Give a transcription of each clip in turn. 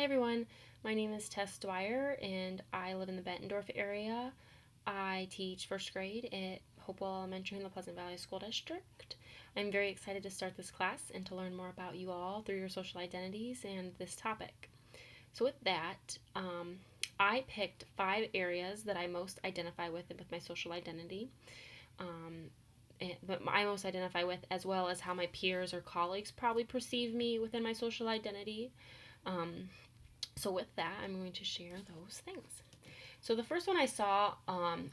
Hi everyone, my name is Tess Dwyer and I live in the Bettendorf area. I teach first grade at Hopewell Elementary in the Pleasant Valley School District. I'm very excited to start this class and to learn more about you all through your social identities and this topic. So with that, I picked 5 areas that I most identify with my social identity. But I most identify with, as well as how my peers or colleagues probably perceive me within my social identity. So with that, I'm going to share those things. So the first one I saw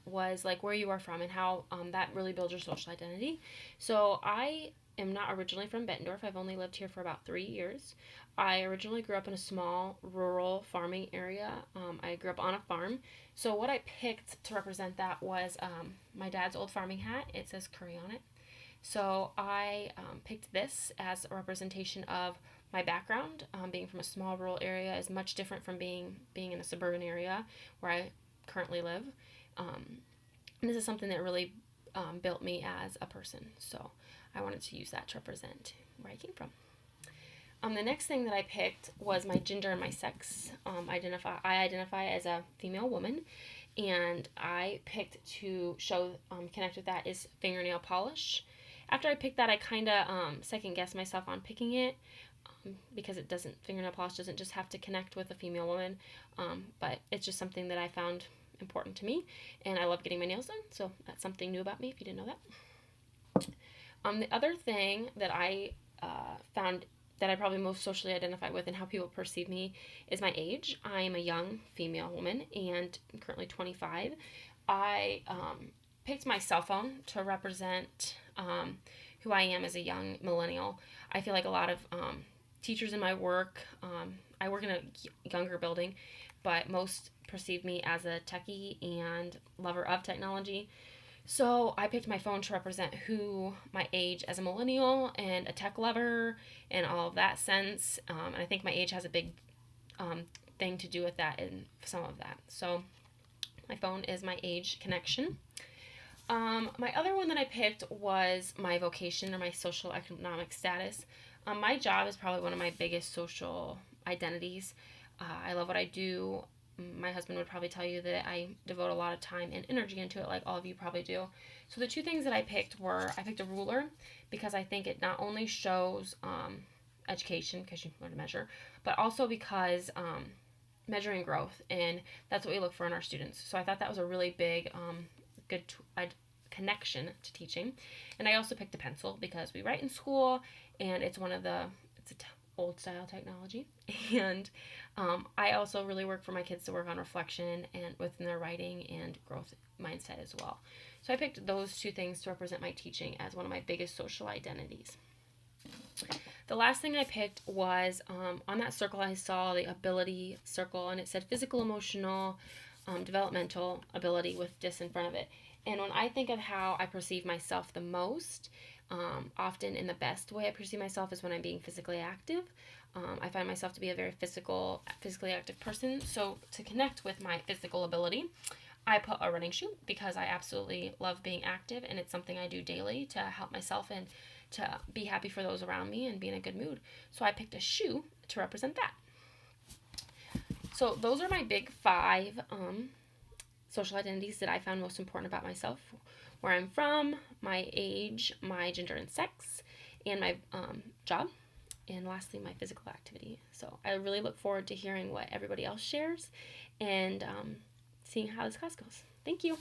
was like where you are from and how that really builds your social identity. So I am not originally from Bettendorf. I've only lived here for about 3 years. I originally grew up in a small rural farming area. I grew up on a farm. So what I picked to represent that was my dad's old farming hat. It says curry on it. So I picked this as a representation of my background. Being from a small rural area is much different from being in a suburban area where I currently live. And this is something that really built me as a person. So I wanted to use that to represent where I came from. The next thing that I picked was my gender and my sex. I identify as a female woman, and I picked to show connect with that is fingernail polish. After I picked that, I kind of second guessed myself on picking it because fingernail polish doesn't just have to connect with a female woman, but it's just something that I found important to me, and I love getting my nails done, so that's something new about me if you didn't know that. The other thing that I found that I probably most socially identify with and how people perceive me is my age. I am a young female woman and I'm currently 25. I picked my cell phone to represent who I am as a young millennial. I feel like a lot of teachers in my work, I work in a younger building, but most perceive me as a techie and lover of technology. So I picked my phone to represent who my age as a millennial and a tech lover and all of that sense. And I think my age has a big thing to do with that and some of that. So my phone is my age connection. My other one that I picked was my vocation or my social economic status. My job is probably one of my biggest social identities. I love what I do. My husband would probably tell you that I devote a lot of time and energy into it, like all of you probably do. So the 2 things that I picked were, I picked a ruler because I think it not only shows education, because you learn to measure, but also because measuring growth, and that's what we look for in our students. So I thought that was a really big, good connection to teaching. And I also picked a pencil because we write in school, and it's old style technology, and I also really work for my kids to work on reflection and within their writing and growth mindset as well. So I picked those 2 things to represent my teaching as one of my biggest social identities. The last thing I picked was on that circle I saw the ability circle, and it said physical, emotional, developmental ability with DIS in front of it. And when I think of how I perceive myself the most, often in the best way I perceive myself is when I'm being physically active. I find myself to be a very physically active person. So to connect with my physical ability, I put a running shoe because I absolutely love being active, and it's something I do daily to help myself and to be happy for those around me and be in a good mood. So I picked a shoe to represent that. So those are my big 5 social identities that I found most important about myself: where I'm from, my age, my gender and sex, and my job, and lastly, my physical activity. So I really look forward to hearing what everybody else shares and seeing how this class goes. Thank you.